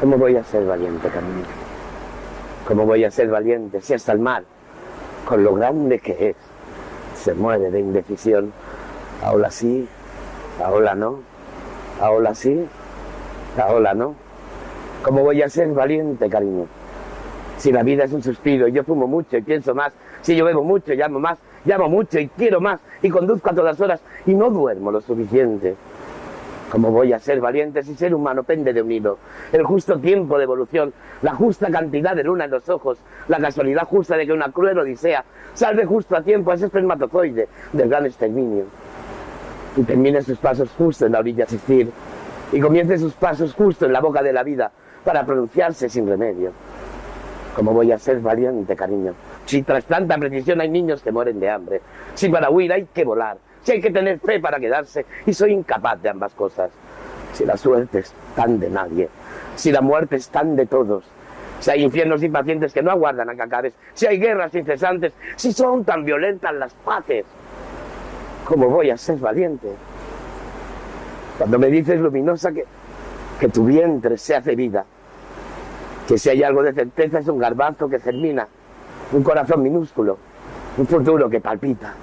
¿Cómo voy a ser valiente, cariño? ¿Cómo voy a ser valiente si hasta el mar, con lo grande que es, se muere de indecisión? Ahora sí, ahora no, ahora sí, ahora no. ¿Cómo voy a ser valiente, cariño? Si la vida es un suspiro y yo fumo mucho y pienso más, si yo bebo mucho y llamo más, llamo mucho y quiero más y conduzco a todas horas y no duermo lo suficiente. ¿Cómo voy a ser valiente si ser humano pende de un hilo? El justo tiempo de evolución, la justa cantidad de luna en los ojos, la casualidad justa de que una cruel odisea salve justo a tiempo a ese espermatozoide del gran exterminio. Y termine sus pasos justo en la orilla asistir y comience sus pasos justo en la boca de la vida para pronunciarse sin remedio. ¿Cómo voy a ser valiente, cariño? Si tras tanta precisión hay niños que mueren de hambre, si para huir hay que volar, si hay que tener fe para quedarse, y soy incapaz de ambas cosas. Si la suerte es tan de nadie, si la muerte es tan de todos, si hay infiernos impacientes que no aguardan a que acabes, si hay guerras incesantes, si son tan violentas las paces, ¿cómo voy a ser valiente? Cuando me dices, luminosa, que tu vientre se hace vida, que si hay algo de certeza es un garbanzo que germina, un corazón minúsculo, un futuro que palpita.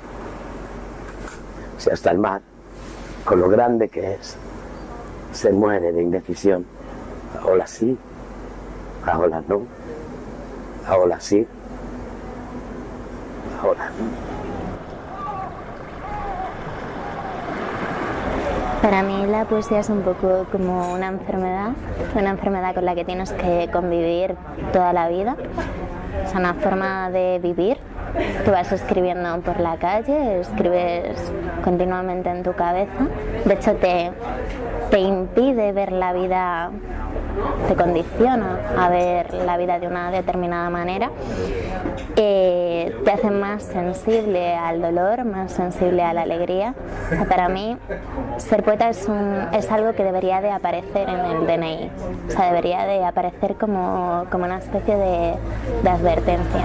Si hasta el mar, con lo grande que es, se muere de indecisión. Ahora sí, ahora no, ahora sí, ahora no. Para mí la poesía es un poco como una enfermedad con la que tienes que convivir toda la vida. Es una forma de vivir. Tú vas escribiendo por la calle, escribes continuamente en tu cabeza. De hecho, te impide ver la vida, te condiciona a ver la vida de una determinada manera. Te hace más sensible al dolor, más sensible a la alegría. O sea, para mí, ser poeta es algo que debería de aparecer en el DNI. O sea, debería de aparecer como una especie de advertencia.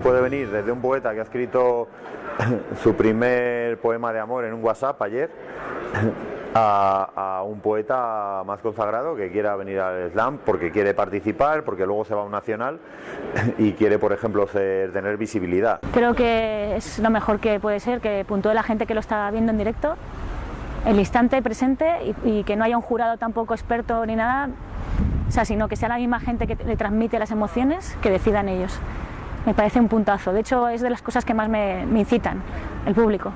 Puede venir desde un poeta que ha escrito su primer poema de amor en un WhatsApp ayer a un poeta más consagrado que quiera venir al slam porque quiere participar, porque luego se va a un nacional y quiere, por ejemplo, tener visibilidad. Creo que es lo mejor que puede ser, que puntúe la gente que lo está viendo en directo, el instante presente, y que no haya un jurado tampoco experto ni nada, o sea, sino que sea la misma gente que le transmite las emociones, que decidan ellos. Me parece un puntazo. De hecho, es de las cosas que más me incitan, el público.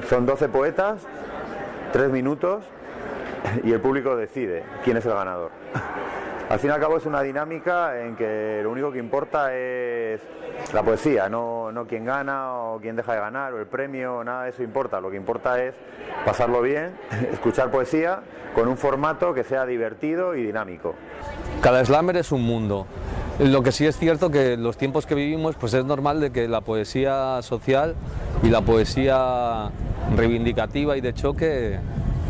Son 12 poetas, 3 minutos, y el público decide quién es el ganador. Al fin y al cabo es una dinámica en que lo único que importa es la poesía, no quién gana o quién deja de ganar o el premio, nada de eso importa. Lo que importa es pasarlo bien, escuchar poesía con un formato que sea divertido y dinámico. Cada slammer es un mundo. Lo que sí es cierto que en los tiempos que vivimos, pues es normal de que la poesía social y la poesía reivindicativa y de choque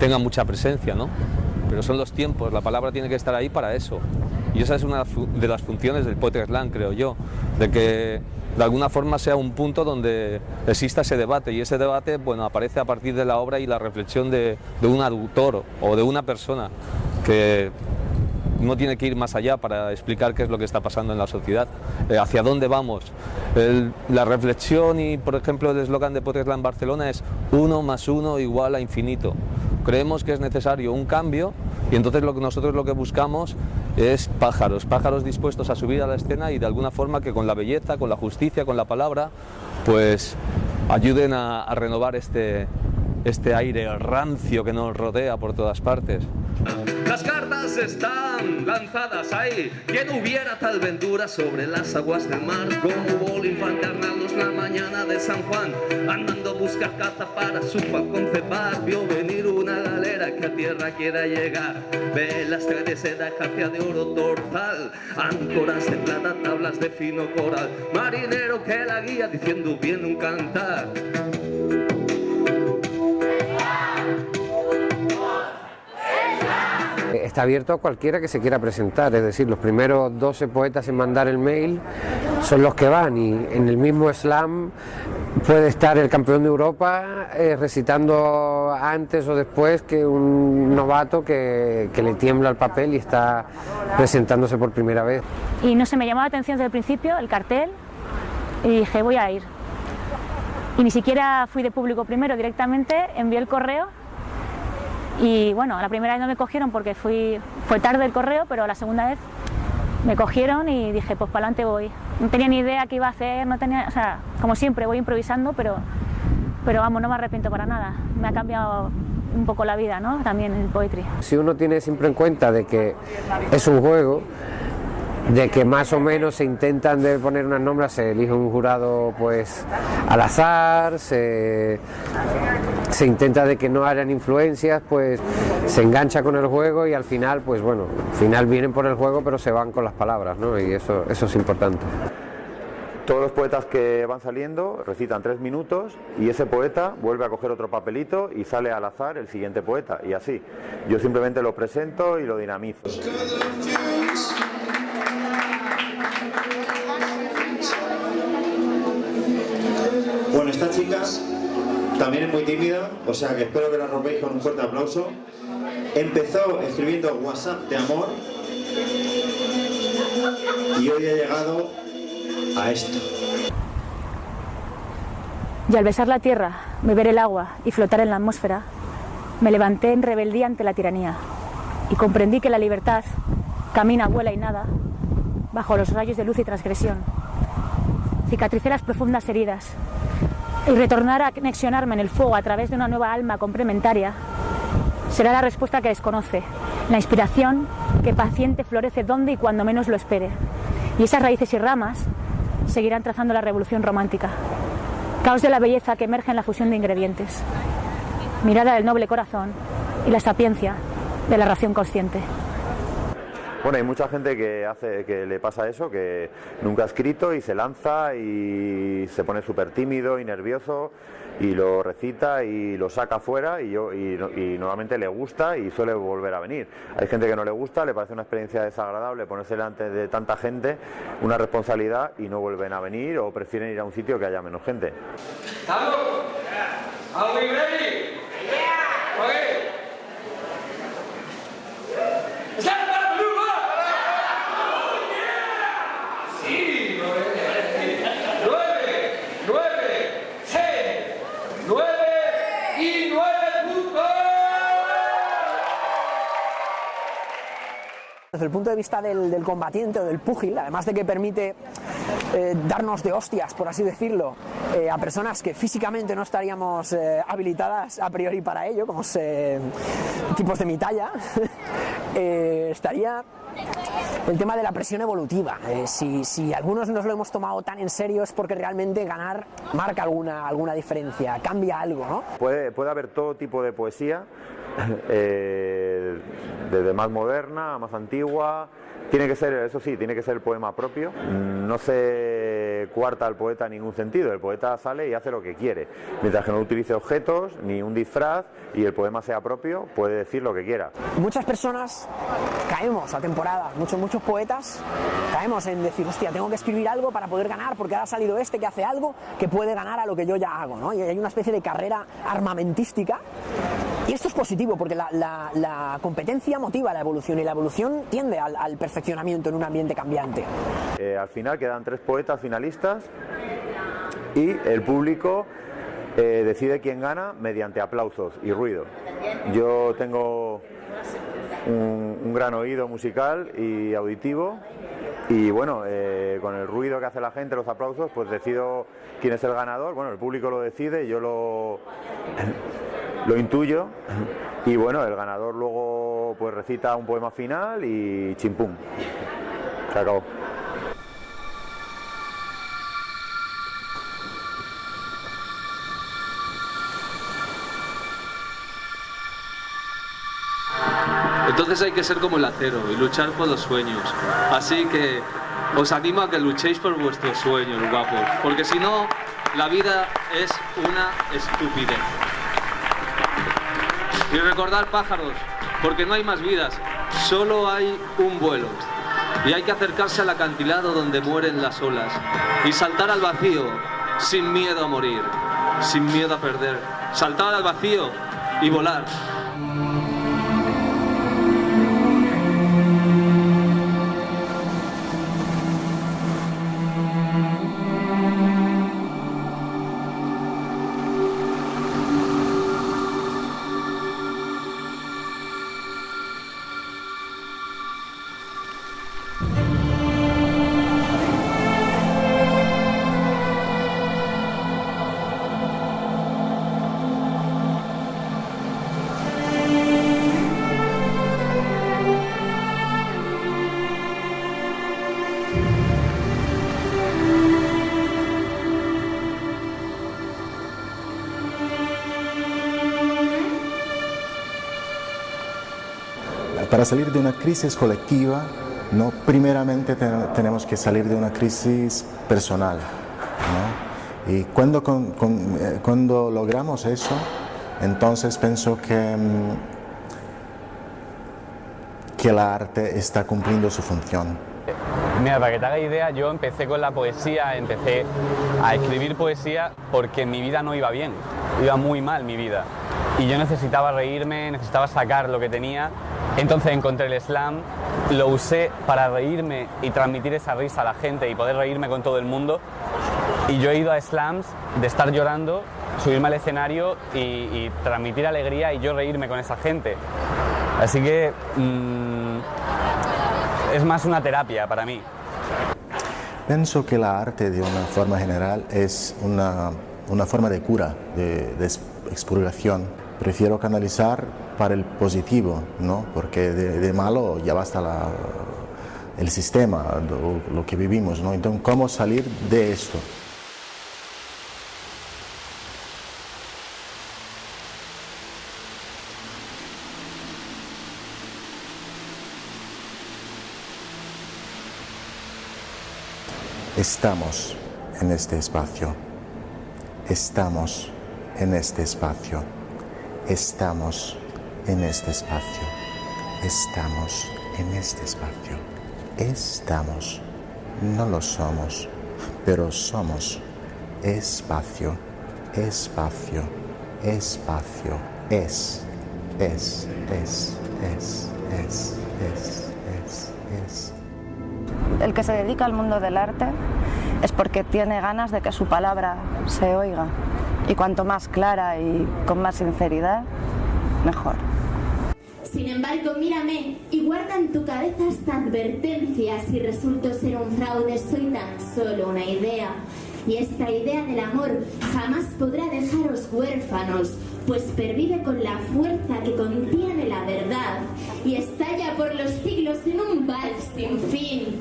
tenga mucha presencia, ¿no? Pero son los tiempos, la palabra tiene que estar ahí para eso. Y esa es una de las funciones del Poetry Slam, creo yo, de que de alguna forma sea un punto donde exista ese debate, y ese debate, bueno, aparece a partir de la obra y la reflexión de un autor o de una persona que no tiene que ir más allá para explicar qué es lo que está pasando en la sociedad, hacia dónde vamos. La reflexión y, por ejemplo, el eslogan de Poetry Slam Barcelona es 1 + 1 = infinito. Creemos que es necesario un cambio Y entonces nosotros lo que buscamos es pájaros dispuestos a subir a la escena y de alguna forma que con la belleza, con la justicia, con la palabra, pues ayuden a renovar este aire rancio que nos rodea por todas partes. Las cartas están lanzadas ahí. ¿Quién hubiera tal ventura sobre las aguas del mar? Como hubo el infante Arnaldos la mañana de San Juan, andando a buscar caza para su falcón cepar. Vio venir una galera que a tierra quiera llegar. Velas de seda, jarcia de oro torzal, áncoras de plata, tablas de fino coral. Marinero que la guía diciendo viene un cantar. Está abierto a cualquiera que se quiera presentar, es decir, los primeros 12 poetas en mandar el mail son los que van, y en el mismo slam puede estar el campeón de Europa recitando antes o después que un novato que le tiembla el papel y está presentándose por primera vez. Y no se me llamó la atención desde el principio el cartel y dije voy a ir. Y ni siquiera fui de público primero, directamente envié el correo. Y bueno, la primera vez no me cogieron porque fue tarde el correo, pero la segunda vez me cogieron y dije, pues para adelante voy. No tenía ni idea qué iba a hacer, no tenía, o sea, como siempre voy improvisando, pero vamos, no me arrepiento para nada. Me ha cambiado un poco la vida, ¿no? También el poetry. Si uno tiene siempre en cuenta de que es un juego, de que más o menos se intentan de poner unas nombres, se elige un jurado pues al azar, se intenta de que no hayan influencias, pues se engancha con el juego y al final, pues bueno, al final vienen por el juego pero se van con las palabras, ¿no? Y eso es importante. Todos los poetas que van saliendo recitan 3 minutos y ese poeta vuelve a coger otro papelito y sale al azar el siguiente poeta, y así. Yo simplemente lo presento y lo dinamizo. Bueno, esta chica también es muy tímida, o sea que espero que la rompéis con un fuerte aplauso. Empezó escribiendo WhatsApp de amor y hoy ha llegado a esto. Y al besar la tierra, beber el agua y flotar en la atmósfera, me levanté en rebeldía ante la tiranía y comprendí que la libertad camina, vuela y nada bajo los rayos de luz y transgresión. Cicatricé las profundas heridas y retornar a anexionarme en el fuego a través de una nueva alma complementaria será la respuesta que desconoce, la inspiración que paciente florece donde y cuando menos lo espere. Y esas raíces y ramas seguirán trazando la revolución romántica. Caos de la belleza que emerge en la fusión de ingredientes. Mirada del noble corazón y la sapiencia de la ración consciente. Bueno, hay mucha gente que le pasa eso, que nunca ha escrito y se lanza y se pone súper tímido y nervioso y lo recita y lo saca fuera y normalmente le gusta y suele volver a venir. Hay gente que no le gusta, le parece una experiencia desagradable ponerse delante de tanta gente, una responsabilidad, y no vuelven a venir o prefieren ir a un sitio que haya menos gente. ¿Estamos? ¿Are we ready? Yeah. Okay. Desde el punto de vista del combatiente o del púgil, además de que permite darnos de hostias, por así decirlo, a personas que físicamente no estaríamos habilitadas a priori para ello, como tipos de mi talla, estaría el tema de la presión evolutiva. Si algunos nos lo hemos tomado tan en serio es porque realmente ganar marca alguna diferencia, cambia algo, ¿no? Puede haber todo tipo de poesía, desde más moderna a más antigua. Tiene que ser, eso sí, tiene que ser el poema propio. No se coarta al poeta en ningún sentido. El poeta sale y hace lo que quiere. Mientras que no utilice objetos ni un disfraz y el poema sea propio, puede decir lo que quiera. Muchas personas caemos a temporada, muchos poetas caemos en decir, hostia, tengo que escribir algo para poder ganar, porque ahora ha salido este que hace algo que puede ganar a lo que yo ya hago, ¿no? Y hay una especie de carrera armamentística. Y esto es positivo porque la competencia motiva la evolución y la evolución tiende al perfeccionamiento en un ambiente cambiante. Al final quedan 3 poetas finalistas y el público decide quién gana mediante aplausos y ruido. Yo tengo un gran oído musical y auditivo. Y bueno, con el ruido que hace la gente, los aplausos, pues decido quién es el ganador. Bueno, el público lo decide, yo lo intuyo. Y bueno, el ganador luego pues recita un poema final y chimpum. Se acabó. Entonces hay que ser como el acero y luchar por los sueños. Así que os animo a que luchéis por vuestros sueños, guapos, porque si no, la vida es una estupidez. Y recordad, pájaros, porque no hay más vidas, solo hay un vuelo. Y hay que acercarse al acantilado donde mueren las olas y saltar al vacío sin miedo a morir, sin miedo a perder. Saltar al vacío y volar. Para salir de una crisis colectiva, ¿no? Primeramente tenemos que salir de una crisis personal, ¿no? Y cuando logramos eso, entonces pienso que el arte está cumpliendo su función. Mira, para que te haga idea, yo empecé con la poesía, empecé a escribir poesía porque mi vida no iba bien, iba muy mal mi vida. Y yo necesitaba reírme, necesitaba sacar lo que tenía. Entonces encontré el slam, lo usé para reírme y transmitir esa risa a la gente y poder reírme con todo el mundo. Y yo he ido a slams de estar llorando, subirme al escenario y transmitir alegría y yo reírme con esa gente. Así que es más una terapia para mí. Pienso que la arte, de una forma general, es una forma de cura, de expurgación. Prefiero canalizar para el positivo, ¿no? Porque de malo ya basta el sistema, lo que vivimos, ¿no? Entonces, ¿cómo salir de esto? Estamos en este espacio. Estamos en este espacio. Estamos en este espacio. Estamos en este espacio. Estamos. No lo somos, pero somos. Espacio. Espacio. Espacio. Es. El que se dedica al mundo del arte es porque tiene ganas de que su palabra se oiga. Y cuanto más clara y con más sinceridad, mejor. Sin embargo, mírame y guarda en tu cabeza esta advertencia. Si resulto ser un fraude, soy tan solo una idea. Y esta idea del amor jamás podrá dejaros huérfanos, pues pervive con la fuerza que contiene la verdad y estalla por los siglos en un vals sin fin,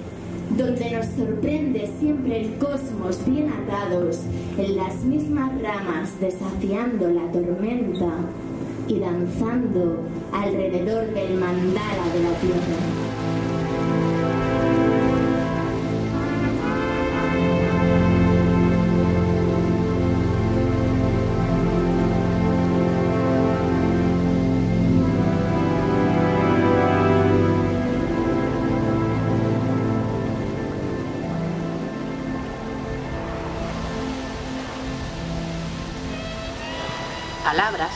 donde nos sorprende siempre el cosmos bien atados en las mismas ramas, desafiando la tormenta y danzando alrededor del mandala de la tierra. Palabras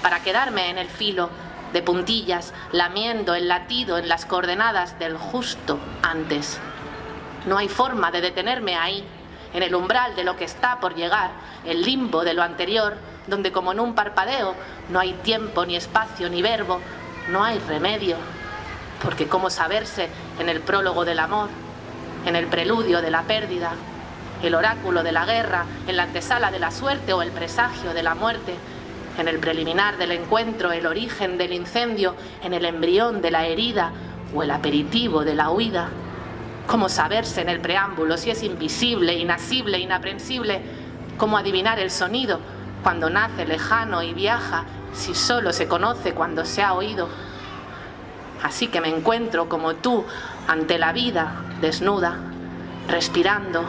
para quedarme en el filo, de puntillas, lamiendo el latido en las coordenadas del justo antes. No hay forma de detenerme ahí, en el umbral de lo que está por llegar, el limbo de lo anterior, donde como en un parpadeo no hay tiempo, ni espacio, ni verbo, no hay remedio, porque cómo saberse en el prólogo del amor, en el preludio de la pérdida, el oráculo de la guerra, en la antesala de la suerte o el presagio de la muerte, en el preliminar del encuentro, el origen del incendio, en el embrión de la herida o el aperitivo de la huida. Cómo saberse en el preámbulo si es invisible, inasible, inaprensible, cómo adivinar el sonido cuando nace lejano y viaja, si solo se conoce cuando se ha oído. Así que me encuentro como tú ante la vida, desnuda, respirando,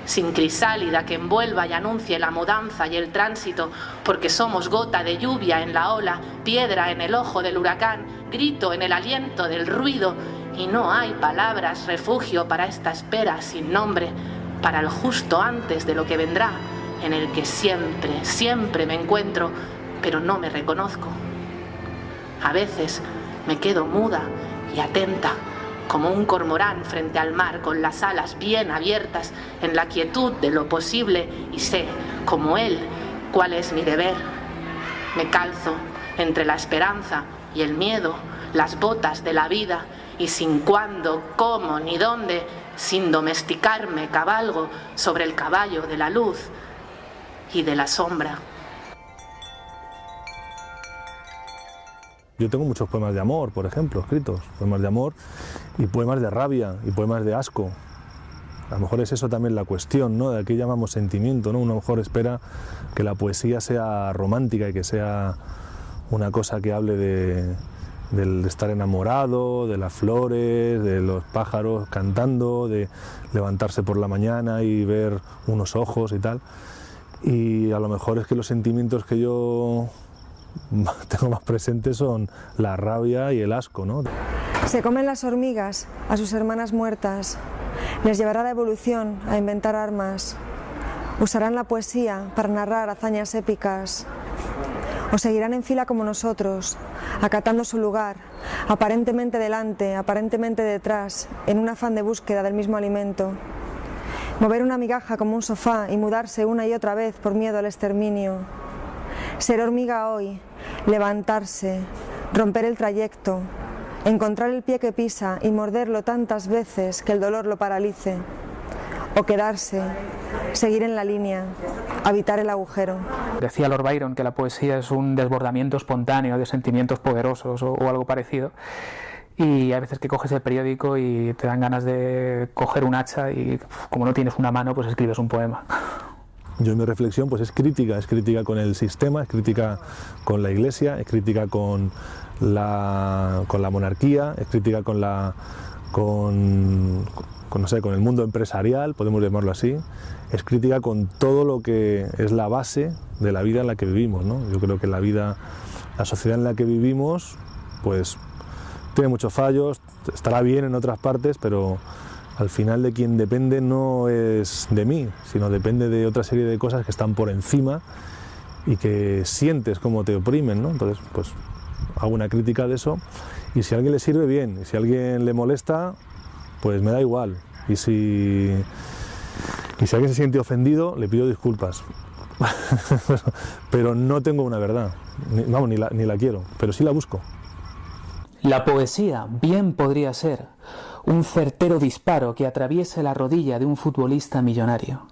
sin crisálida que envuelva y anuncie la mudanza y el tránsito, porque somos gota de lluvia en la ola, piedra en el ojo del huracán, grito en el aliento del ruido, y no hay palabras refugio para esta espera sin nombre, para el justo antes de lo que vendrá, en el que siempre, siempre me encuentro, pero no me reconozco. A veces me quedo muda y atenta, como un cormorán frente al mar con las alas bien abiertas en la quietud de lo posible, y sé, como él, cuál es mi deber. Me calzo entre la esperanza y el miedo, las botas de la vida, y sin cuándo, cómo ni dónde, sin domesticarme, cabalgo sobre el caballo de la luz y de la sombra. Yo tengo muchos poemas de amor, por ejemplo, escritos, poemas de amor y poemas de rabia y poemas de asco. A lo mejor es eso también la cuestión, ¿no? De aquí llamamos sentimiento, ¿no? Uno a lo mejor espera que la poesía sea romántica y que sea una cosa que hable del estar enamorado, de las flores, de los pájaros cantando, de levantarse por la mañana y ver unos ojos y tal. Y a lo mejor es que los sentimientos que yo tengo más presentes son la rabia y el asco, ¿no? Se comen las hormigas a sus hermanas muertas, les llevará la evolución a inventar armas, usarán la poesía para narrar hazañas épicas, o seguirán en fila como nosotros, acatando su lugar, aparentemente delante, aparentemente detrás, en un afán de búsqueda del mismo alimento. Mover una migaja como un sofá y mudarse una y otra vez por miedo al exterminio. Ser hormiga hoy, levantarse, romper el trayecto, encontrar el pie que pisa y morderlo tantas veces que el dolor lo paralice. O quedarse, seguir en la línea, habitar el agujero. Decía Lord Byron que la poesía es un desbordamiento espontáneo de sentimientos poderosos o algo parecido. Y hay veces que coges el periódico y te dan ganas de coger un hacha y como no tienes una mano, pues escribes un poema. Yo en mi reflexión pues es crítica con el sistema, es crítica con la Iglesia, es crítica con la monarquía, es crítica con el mundo empresarial, podemos llamarlo así, es crítica con todo lo que es la base de la vida en la que vivimos, ¿no? Yo creo que la sociedad en la que vivimos, pues tiene muchos fallos, estará bien en otras partes, pero al final de quien depende no es de mí, sino depende de otra serie de cosas que están por encima y que sientes cómo te oprimen, ¿no? Entonces, pues hago una crítica de eso y si a alguien le sirve, bien, y si a alguien le molesta, pues me da igual. Y si alguien se siente ofendido, le pido disculpas. Pero no tengo una verdad, ni la quiero, pero sí la busco. La poesía bien podría ser un certero disparo que atraviese la rodilla de un futbolista millonario,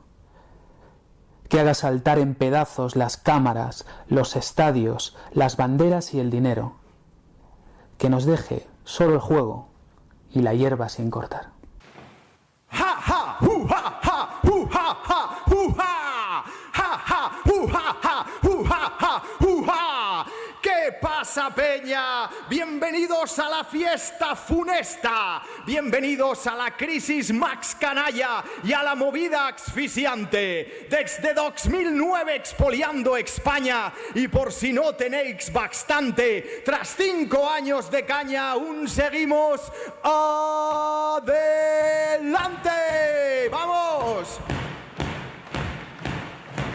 que haga saltar en pedazos las cámaras, los estadios, las banderas y el dinero, que nos deje solo el juego y la hierba sin cortar. ¡Ja, ja! ¡Hu, ja, ja! ¡Hu, ja, ja! ¡Hu, ja! ¡Ja, ja! ¡Hu, ja, ja! ¡Hu, ja, ja! ¡Hu, ja! ¿Qué pasa, peña? Bienvenidos a la fiesta funesta, bienvenidos a la crisis Max Canalla y a la movida asfixiante. Desde 2009 expoliando España y por si no tenéis bastante, tras 5 años de caña aún seguimos adelante. ¡Vamos!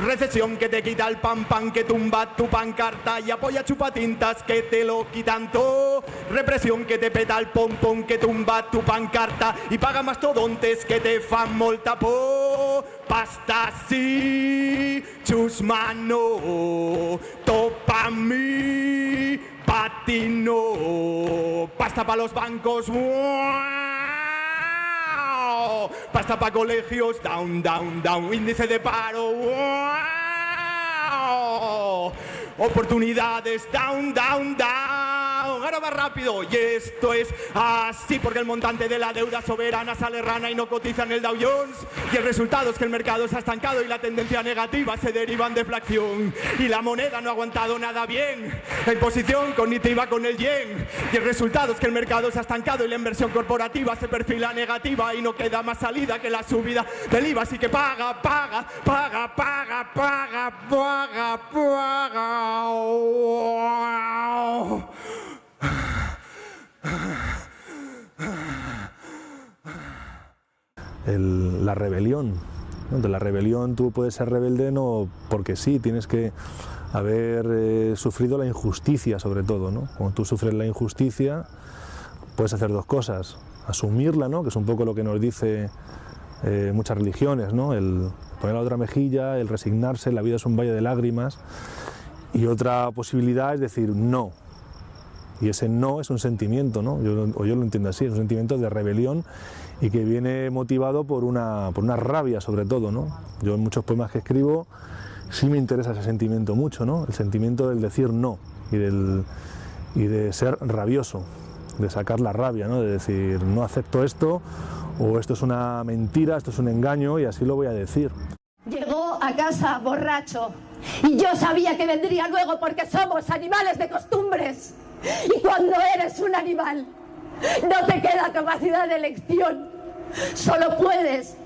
Recesión que te quita el pan que tumba tu pancarta y apoya chupatintas que te lo quitan todo. Represión que te peta el pompón que tumba tu pancarta y paga mastodontes que te fan molta por. Pasta sí, chus mano, topa mi. pa' ti no. Pasta pa' los bancos, wow. Pasta pa' colegios, down, down, down. Índice de paro, wow. Oportunidades, down, down, down. Ahora va rápido y esto es así porque el montante de la deuda soberana sale rana y no cotiza en el Dow Jones. Y el resultado es que el mercado se ha estancado y la tendencia negativa se deriva en deflación. Y la moneda no ha aguantado nada bien, la imposición cognitiva con el yen. Y el resultado es que el mercado se ha estancado y la inversión corporativa se perfila negativa y no queda más salida que la subida del IVA. Así que paga, paga, paga, paga, paga, paga, paga. Wow. La rebelión, ¿no? De la rebelión tú puedes ser rebelde no porque sí, tienes que haber sufrido la injusticia sobre todo, ¿no? Cuando tú sufres la injusticia puedes hacer dos cosas: asumirla, ¿no? Que es un poco lo que nos dice muchas religiones, ¿no? El poner la otra mejilla, el resignarse, la vida es un valle de lágrimas. Y otra posibilidad es decir no. Y ese no es un sentimiento, ¿no? Yo lo entiendo así, es un sentimiento de rebelión y que viene motivado por una rabia sobre todo, ¿no? Yo en muchos poemas que escribo sí me interesa ese sentimiento mucho, ¿no? El sentimiento del decir no y de ser rabioso, de sacar la rabia, ¿no? De decir no acepto esto, o esto es una mentira, esto es un engaño y así lo voy a decir. Llegó a casa borracho y yo sabía que vendría luego porque somos animales de costumbres. Y cuando eres un animal, no te queda capacidad de elección. Solo puedes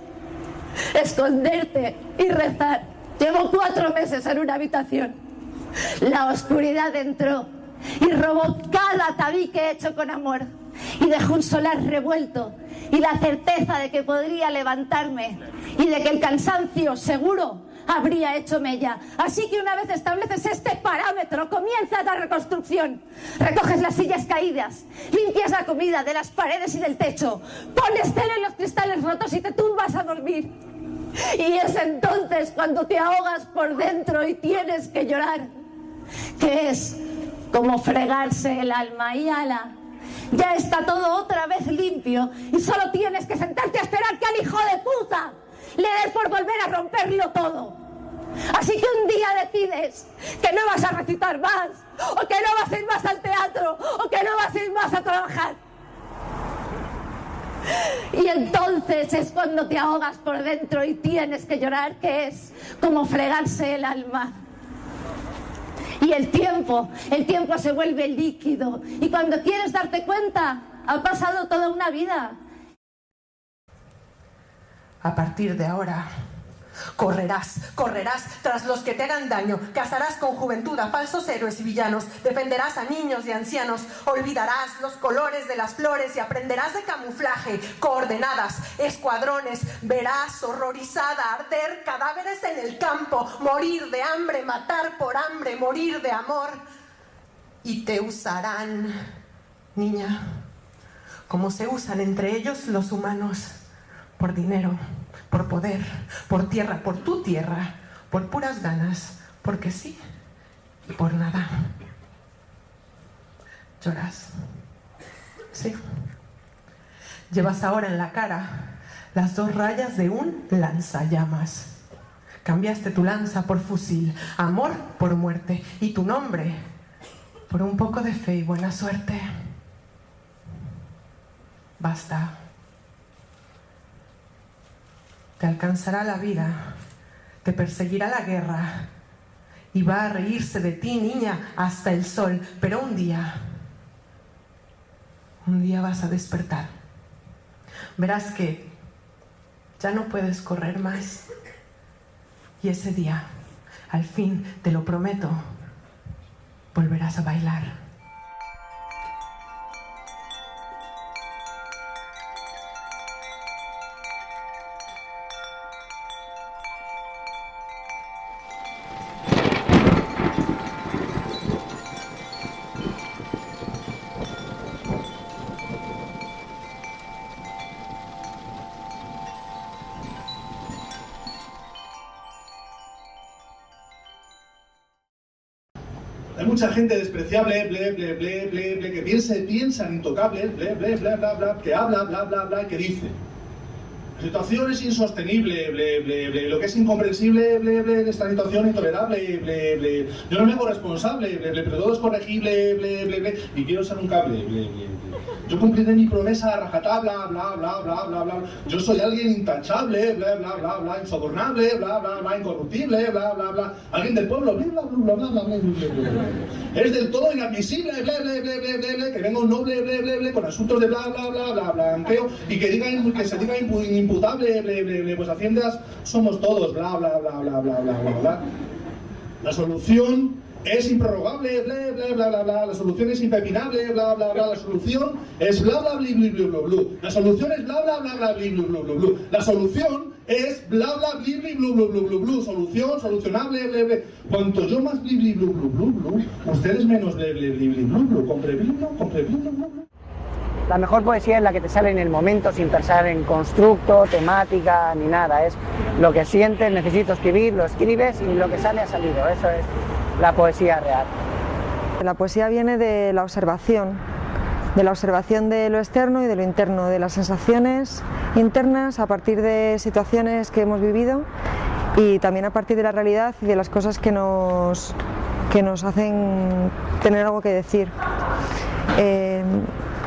esconderte y rezar. Llevo 4 meses en una habitación. La oscuridad entró y robó cada tabique hecho con amor. Y dejó un solar revuelto y la certeza de que podría levantarme y de que el cansancio seguro habría hecho mella. Así que una vez estableces este parámetro, comienza la reconstrucción. Recoges las sillas caídas, limpias la comida de las paredes y del techo, pones tela en los cristales rotos y te tumbas a dormir. Y es entonces cuando te ahogas por dentro y tienes que llorar, que es como fregarse el alma. Y ala, ya está todo otra vez limpio y solo tienes que sentarte a esperar que al hijo de puta le des por volver a romperlo todo. Así que un día decides que no vas a recitar más, o que no vas a ir más al teatro, o que no vas a ir más a trabajar. Y entonces es cuando te ahogas por dentro y tienes que llorar, que es como fregarse el alma. Y el tiempo se vuelve líquido. Y cuando quieres darte cuenta, ha pasado toda una vida. A partir de ahora, correrás tras los que te hagan daño, cazarás con juventud a falsos héroes y villanos, defenderás a niños y ancianos, olvidarás los colores de las flores y aprenderás de camuflaje, coordenadas, escuadrones, verás horrorizada arder cadáveres en el campo, morir de hambre, matar por hambre, morir de amor. Y te usarán, niña, como se usan entre ellos los humanos, por dinero, por poder, por tierra, por tu tierra, por puras ganas, porque sí y por nada. ¿Lloras? Sí. Llevas ahora en la cara las 2 rayas de un lanzallamas. Cambiaste tu lanza por fusil, amor por muerte y tu nombre por un poco de fe y buena suerte. Basta. Te alcanzará la vida, te perseguirá la guerra y va a reírse de ti, niña, hasta el sol. Pero un día vas a despertar. Verás que ya no puedes correr más. Y ese día, al fin, te lo prometo, volverás a bailar. Hay mucha gente despreciable, que piensan intocables, que habla, bla, que dice. La situación es insostenible, lo que es incomprensible, esta situación intolerable, yo no me hago responsable, pero todo es corregible, y quiero ser un cable, Yo cumpliré mi promesa a rajatabla, bla. Yo soy alguien intachable, bla, insobornable, bla, incorruptible, bla. Alguien del pueblo, bla. Es del todo inadmisible, bla, que venga un noble, con asuntos de bla, blanqueo, y que se diga imputable, pues Haciendas somos todos, bla. La solución es improrrogable, bla, la solución es impepinable, bla, la solución es bla, la solución es bla, la solución es bla, solución, solucionable, bla. Cuanto yo más ustedes menos compre. La mejor poesía es la que te sale en el momento sin pensar en constructo, temática, ni nada. Es lo que sientes, necesito escribir, lo escribes y lo que sale ha salido. Eso es la poesía real. La poesía viene de la observación de lo externo y de lo interno, de las sensaciones internas a partir de situaciones que hemos vivido y también a partir de la realidad y de las cosas que nos hacen tener algo que decir.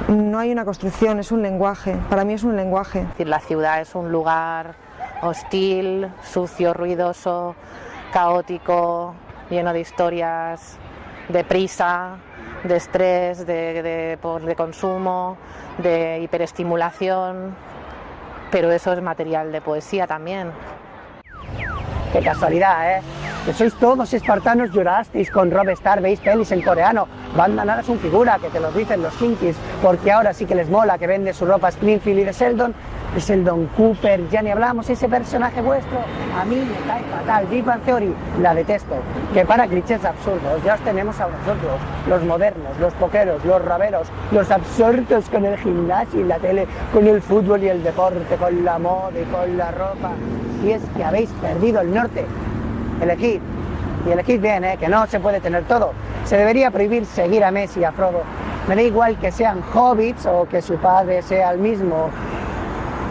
No hay una construcción, es un lenguaje, para mí es un lenguaje. La ciudad es un lugar hostil, sucio, ruidoso, caótico, lleno de historias, de prisa, de estrés, de consumo, de hiperestimulación, pero eso es material de poesía también. Qué casualidad, ¿eh? Que sois todos espartanos, llorasteis con Rob Star, veis pelis en coreano. Banda Nara es un figura, que te lo dicen los Kinkies, porque ahora sí que les mola, que vende su ropa Springfield y de Sheldon Cooper, ya ni hablamos, ese personaje vuestro, a mí me cae fatal. Big Bang Theory, la detesto, que para clichés absurdos, ya os tenemos a vosotros, los modernos, los poqueros, los raveros, los absortos con el gimnasio y la tele, con el fútbol y el deporte, con la moda y con la ropa. Y es que habéis perdido el norte. Elegid, y elegid bien, que no se puede tener todo. Se debería prohibir seguir a Messi y a Frodo. Me da igual que sean hobbits o que su padre sea el mismo.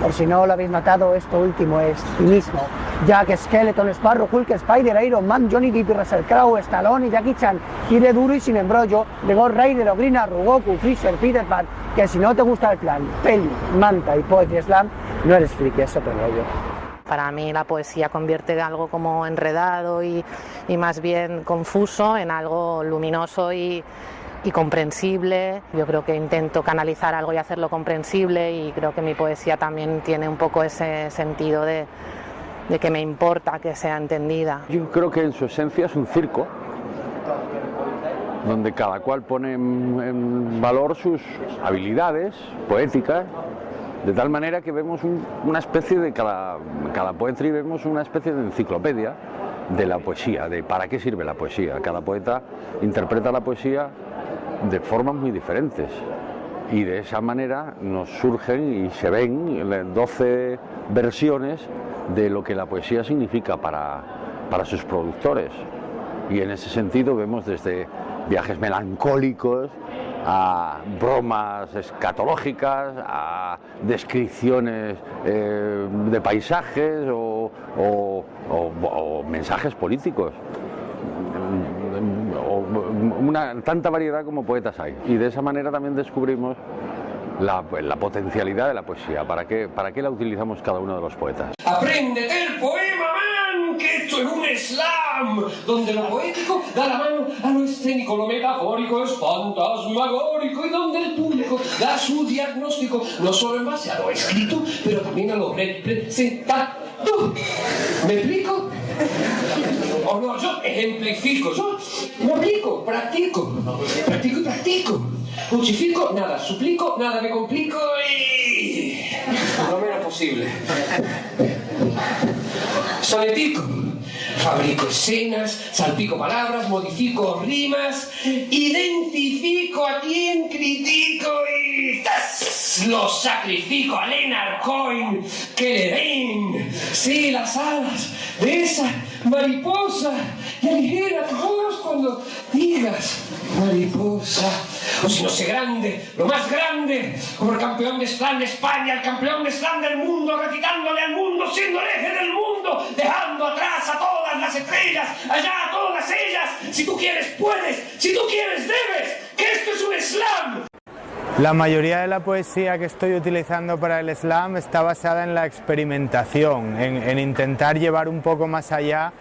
Por si no lo habéis notado, esto último es cinismo. Jack, Skeleton, Sparrow, Hulk, Spider, Iron Man, Johnny Depp, Russell Crowe, Stallone y Jackie Chan. Gire duro y sin embrollo, de Ghost Rider, Green Arrow, Goku, Freezer, Peter Pan. Que si no te gusta el plan, peli, manta y poetry slam, no eres friki, eso te lo digo. Para mí la poesía convierte algo como enredado y más bien confuso en algo luminoso y comprensible. Yo creo que intento canalizar algo y hacerlo comprensible, y creo que mi poesía también tiene un poco ese sentido de que me importa que sea entendida. Yo creo que en su esencia es un circo, donde cada cual pone en valor sus habilidades poéticas, de tal manera que vemos una especie de cada poetry, vemos una especie de enciclopedia de la poesía, de para qué sirve la poesía. Cada poeta interpreta la poesía de formas muy diferentes, y de esa manera nos surgen y se ven 12 versiones de lo que la poesía significa para sus productores. Y en ese sentido vemos desde viajes melancólicos a bromas escatológicas, a descripciones de paisajes o mensajes políticos. Tanta variedad como poetas hay, y de esa manera también descubrimos la potencialidad de la poesía. ¿Para qué la utilizamos cada uno de los poetas? ¡Apréndete el poema, man! ¡Que esto es un slam! Donde lo poético da la mano a lo escénico, lo metafórico es fantasmagórico, y donde el público da su diagnóstico, no solo en base a lo escrito, pero también a lo representado. ¿Me explico? O no, yo ejemplifico, yo me aplico, practico y practico. Justifico, nada, suplico, nada, me complico y lo menos posible. Sonetico. Fabrico escenas, salpico palabras, modifico rimas, identifico a quien critico y lo sacrifico a Leonard Cohen, que le den, sí, las alas de esa mariposa, ligera tu voz cuando digas mariposa. O si no sé grande, lo más grande, como el campeón de slam de España, el campeón de slam del mundo, recitándole al mundo, siendo el eje del mundo, dejando atrás a todas las estrellas, allá a todas ellas. Si tú quieres, puedes, si tú quieres, debes, que esto es un slam. La mayoría de la poesía que estoy utilizando para el slam está basada en la experimentación, en intentar llevar un poco más allá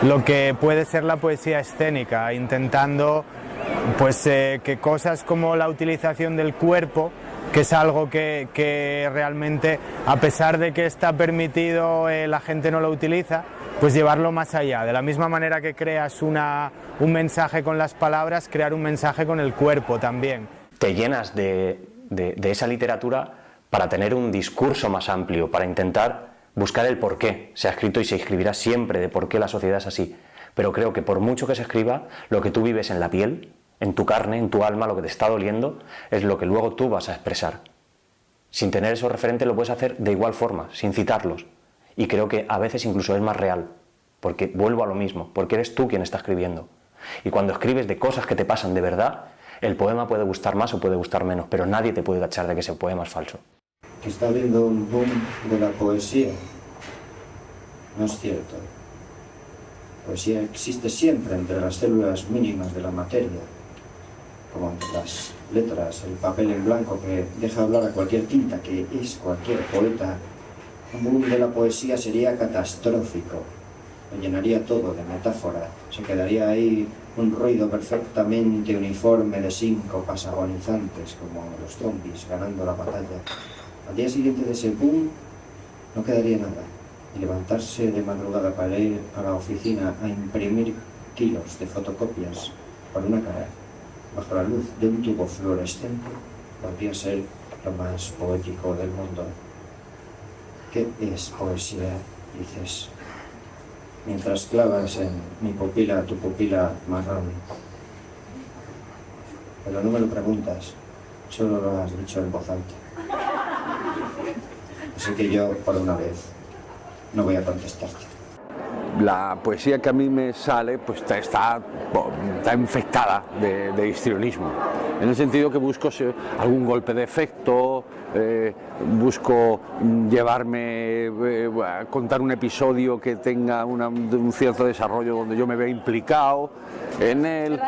lo que puede ser la poesía escénica, intentando pues que cosas como la utilización del cuerpo, que es algo que realmente, a pesar de que está permitido, la gente no lo utiliza, pues llevarlo más allá. De la misma manera que creas un mensaje con las palabras, crear un mensaje con el cuerpo también. Te llenas de esa literatura para tener un discurso más amplio, para intentar buscar el porqué. Se ha escrito y se escribirá siempre de por qué la sociedad es así. Pero creo que por mucho que se escriba, lo que tú vives en la piel, en tu carne, en tu alma, lo que te está doliendo, es lo que luego tú vas a expresar. Sin tener esos referentes lo puedes hacer de igual forma, sin citarlos. Y creo que a veces incluso es más real, porque vuelvo a lo mismo, porque eres tú quien está escribiendo. Y cuando escribes de cosas que te pasan de verdad, el poema puede gustar más o puede gustar menos, pero nadie te puede tachar de que ese poema es falso. Que está habiendo un boom de la poesía. No es cierto. La poesía existe siempre entre las células mínimas de la materia, como entre las letras, el papel en blanco que deja hablar a cualquier tinta, que es cualquier poeta. Un boom de la poesía sería catastrófico. Lo llenaría todo de metáfora. Se quedaría ahí un ruido perfectamente uniforme de síncopas agonizantes, como los zombies ganando la batalla. Al día siguiente de ese boom no quedaría nada. Y levantarse de madrugada para ir a la oficina a imprimir kilos de fotocopias por una cara, bajo la luz de un tubo fluorescente, podría ser lo más poético del mundo. ¿Qué es poesía? Dices, mientras clavas en mi pupila tu pupila marrón. Pero no me lo preguntas, solo lo has dicho en voz alta. Así que yo, por una vez, no voy a contestarte. La poesía que a mí me sale pues está infectada de histrionismo, en el sentido que busco algún golpe de efecto, busco llevarme a contar un episodio que tenga un cierto desarrollo donde yo me vea implicado en él.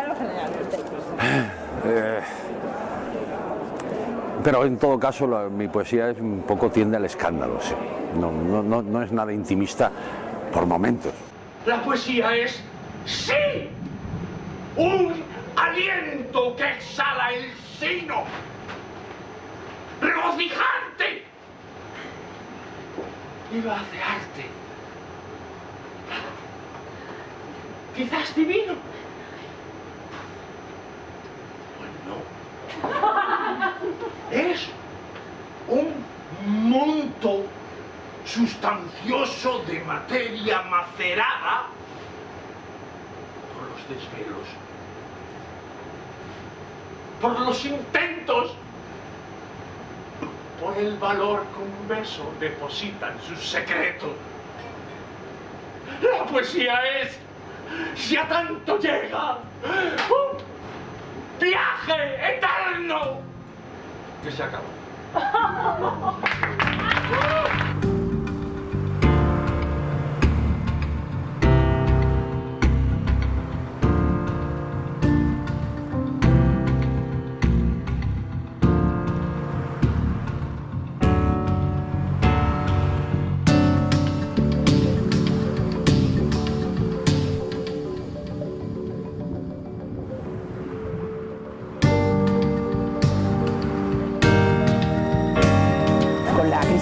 Pero en todo caso mi poesía es un poco tiende al escándalo, sí. No es nada intimista por momentos. La poesía es, sí, un aliento que exhala el sino, regocijante, y lo hace arte. Quizás divino. Pues no. Es un monto sustancioso de materia macerada por los desvelos, por los intentos, por el valor que un beso deposita en sus secretos. La poesía es, si a tanto llega, un viaje eterno que se acaba.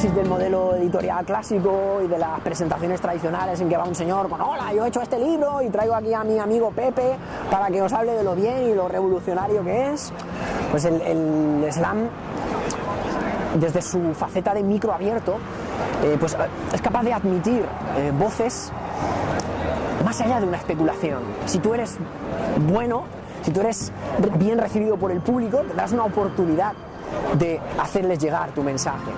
Del modelo editorial clásico y de las presentaciones tradicionales en que va un señor con hola, yo he hecho este libro y traigo aquí a mi amigo Pepe para que os hable de lo bien y lo revolucionario que es, pues el slam, desde su faceta de micro abierto, pues es capaz de admitir voces más allá de una especulación. Si tú eres bueno, si tú eres bien recibido por el público, tendrás una oportunidad de hacerles llegar tu mensaje.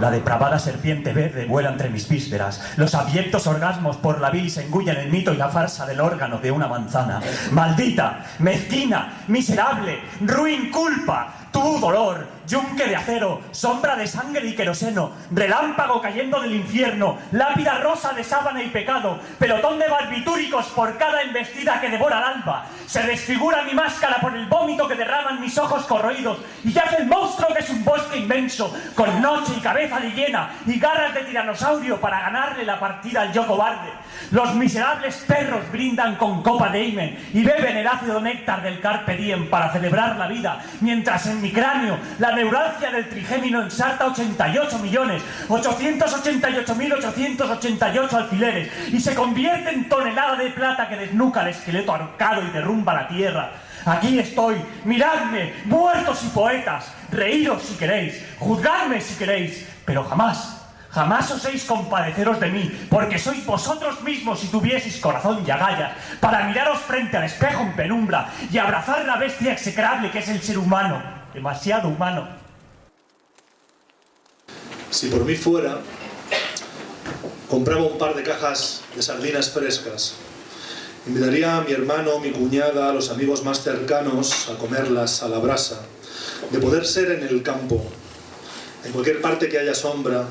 La depravada serpiente verde vuela entre mis vísceras. Los abyectos orgasmos por la bilis engullen el mito y la farsa del órgano de una manzana. Maldita, mezquina, miserable, ruin culpa, tu dolor, yunque de acero, sombra de sangre y queroseno, relámpago cayendo del infierno, lápida rosa de sábana y pecado, pelotón de barbitúricos por cada embestida que devora el alba. Se desfigura mi máscara por el vómito que derraman mis ojos corroídos y yace el monstruo que es un bosque inmenso, con noche y cabeza de hiena y garras de tiranosaurio para ganarle la partida al yo cobarde. Los miserables perros brindan con copa de himen y beben el ácido néctar del carpe diem para celebrar la vida, mientras en mi cráneo la neuralgia del trigémino ensarta 88.888.888 alfileres y se convierte en tonelada de plata que desnuca el esqueleto ahorcado y derrumba la tierra. Aquí estoy, miradme, muertos y poetas, reíros si queréis, juzgadme si queréis, pero jamás oséis compadeceros de mí, porque sois vosotros mismos si tuvieseis corazón y agallas, para miraros frente al espejo en penumbra y abrazar la bestia execrable que es el ser humano, demasiado humano. Si por mí fuera, compraba un par de cajas de sardinas frescas. Invitaría a mi hermano, mi cuñada, a los amigos más cercanos a comerlas a la brasa. De poder ser en el campo, en cualquier parte que haya sombra,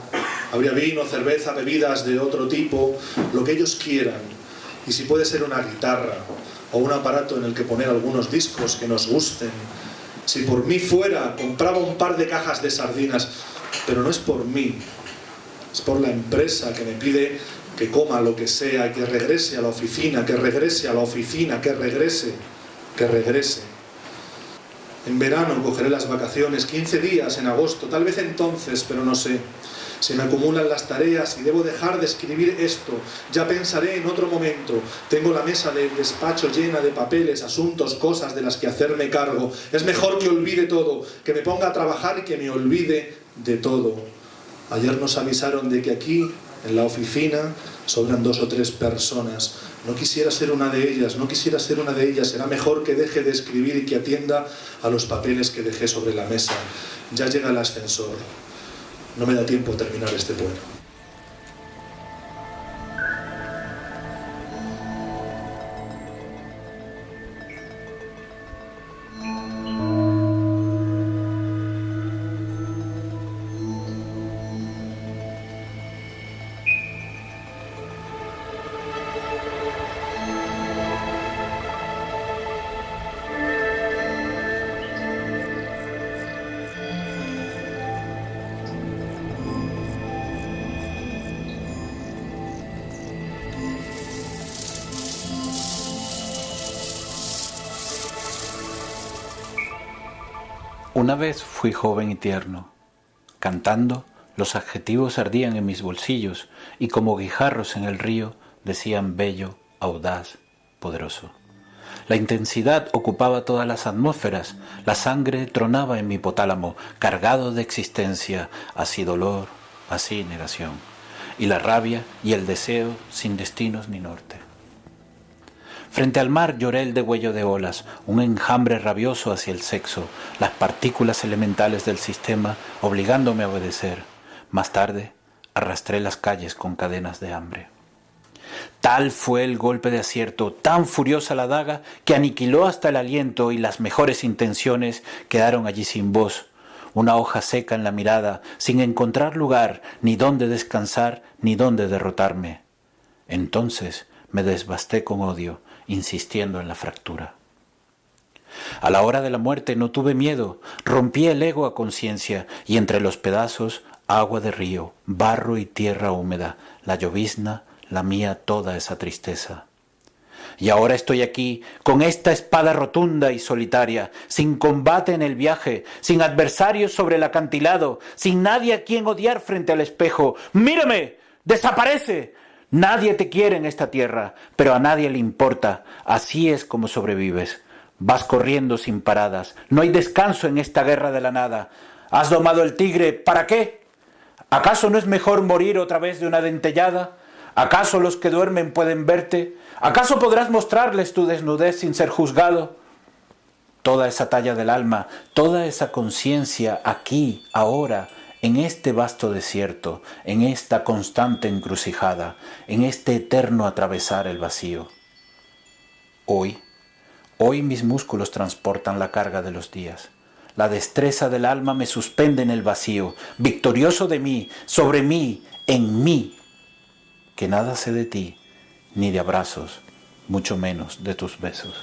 habría vino, cerveza, bebidas de otro tipo, lo que ellos quieran. Y si puede ser una guitarra o un aparato en el que poner algunos discos que nos gusten. Si por mí fuera, compraba un par de cajas de sardinas, pero no es por mí, es por la empresa que me pide que coma lo que sea, que regrese a la oficina, que regrese a la oficina, que regrese. En verano cogeré las vacaciones, 15 días en agosto, tal vez entonces, pero no sé. Se me acumulan las tareas y debo dejar de escribir esto. Ya pensaré en otro momento. Tengo la mesa del despacho llena de papeles, asuntos, cosas de las que hacerme cargo. Es mejor que olvide todo, que me ponga a trabajar y que me olvide de todo. Ayer nos avisaron de que aquí, en la oficina, sobran 2 o 3 personas. No quisiera ser una de ellas, Será mejor que deje de escribir y que atienda a los papeles que dejé sobre la mesa. Ya llega el ascensor. No me da tiempo a terminar este poema. Una vez fui joven y tierno. Cantando, los adjetivos ardían en mis bolsillos y como guijarros en el río decían bello, audaz, poderoso. La intensidad ocupaba todas las atmósferas, la sangre tronaba en mi hipotálamo, cargado de existencia, así dolor, así negación, y la rabia y el deseo sin destinos ni norte. Frente al mar lloré el degüello de olas, un enjambre rabioso hacia el sexo, las partículas elementales del sistema obligándome a obedecer. Más tarde, arrastré las calles con cadenas de hambre. Tal fue el golpe de acierto, tan furiosa la daga, que aniquiló hasta el aliento y las mejores intenciones quedaron allí sin voz. Una hoja seca en la mirada, sin encontrar lugar, ni dónde descansar, ni dónde derrotarme. Entonces me desbasté con odio, insistiendo en la fractura. A la hora de la muerte no tuve miedo, rompí el ego a conciencia y entre los pedazos agua de río, barro y tierra húmeda, la llovizna, la mía toda esa tristeza. Y ahora estoy aquí, con esta espada rotunda y solitaria, sin combate en el viaje, sin adversarios sobre el acantilado, sin nadie a quien odiar frente al espejo. ¡Mírame! ¡Desaparece! Nadie te quiere en esta tierra, pero a nadie le importa. Así es como sobrevives. Vas corriendo sin paradas. No hay descanso en esta guerra de la nada. ¿Has domado el tigre? ¿Para qué? ¿Acaso no es mejor morir otra vez de una dentellada? ¿Acaso los que duermen pueden verte? ¿Acaso podrás mostrarles tu desnudez sin ser juzgado? Toda esa talla del alma, toda esa conciencia aquí, ahora, en este vasto desierto, en esta constante encrucijada, en este eterno atravesar el vacío. Hoy mis músculos transportan la carga de los días. La destreza del alma me suspende en el vacío, victorioso de mí, sobre mí, en mí, que nada sé de ti, ni de abrazos, mucho menos de tus besos.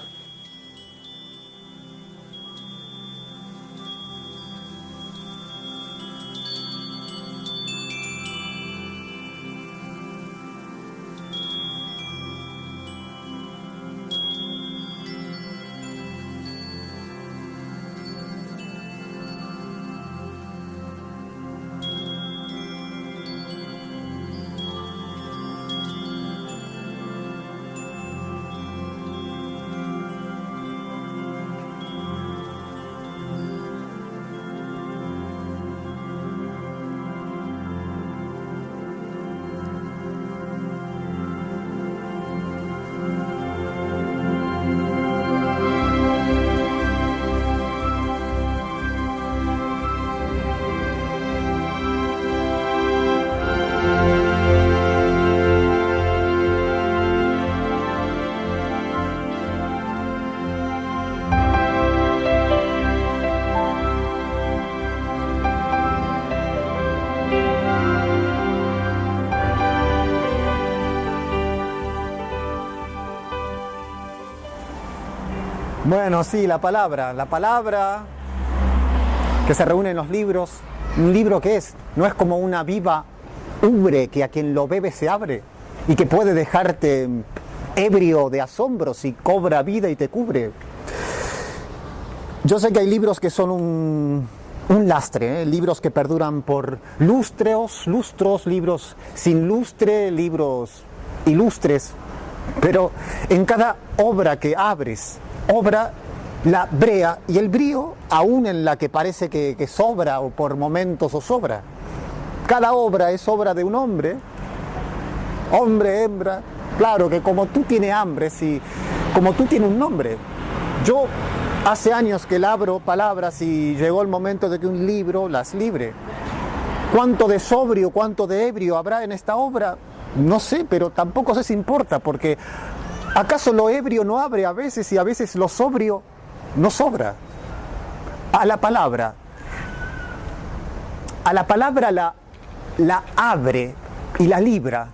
Bueno, sí, la palabra que se reúne en los libros. Un libro que no es como una viva ubre que a quien lo bebe se abre y que puede dejarte ebrio de asombro si cobra vida y te cubre. Yo sé que hay libros que son un lastre, libros que perduran por lustros, libros sin lustre, libros ilustres, pero en cada obra que abres, obra la brea y el brío, aún en la que parece que sobra o por momentos o sobra. Cada obra es obra de un hombre, hembra, claro que como tú tienes hambre, como tú tienes un nombre. Yo hace años que labro palabras y llegó el momento de que un libro las libre. ¿Cuánto de sobrio, cuánto de ebrio habrá en esta obra? No sé, pero tampoco sé si importa, porque ¿acaso lo ebrio no abre a veces y a veces lo sobrio no sobra? A la palabra la abre y la libra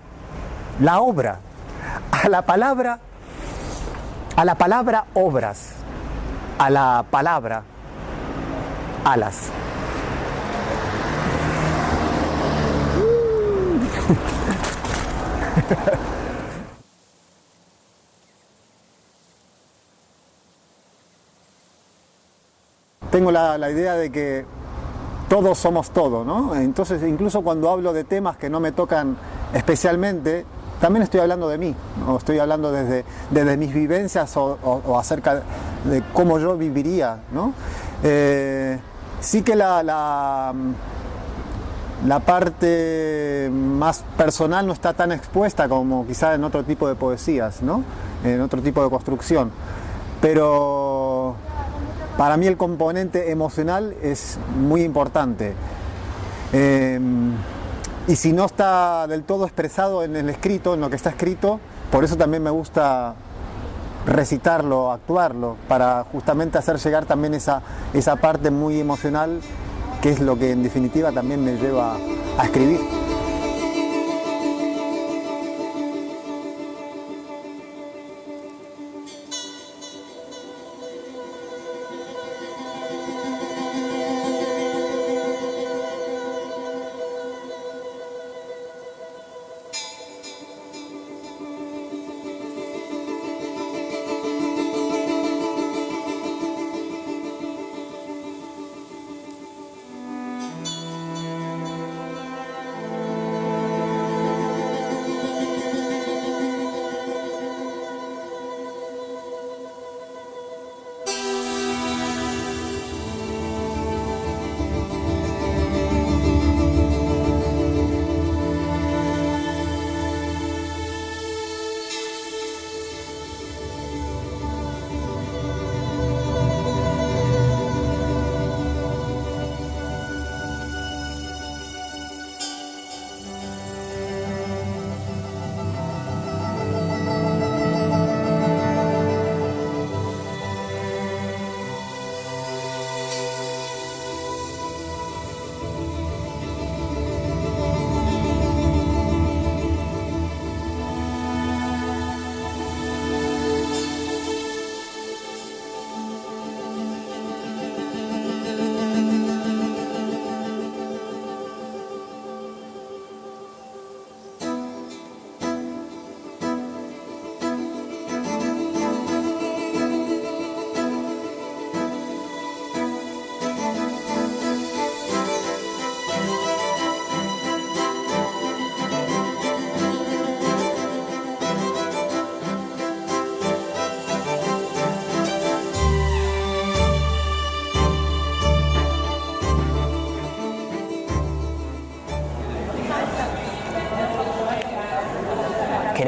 la obra. A la palabra obras, a la palabra alas. Tengo la idea de que todos somos todo, ¿no? Entonces, incluso cuando hablo de temas que no me tocan especialmente, también estoy hablando de mí, ¿no? Estoy hablando desde mis vivencias o acerca de cómo yo viviría, ¿no? Sí que la parte más personal no está tan expuesta como quizá en otro tipo de poesías, ¿no? En otro tipo de construcción. Pero para mí el componente emocional es muy importante. Y si no está del todo expresado en el escrito, en lo que está escrito, por eso también me gusta recitarlo, actuarlo, para justamente hacer llegar también esa parte muy emocional, que es lo que en definitiva también me lleva a escribir.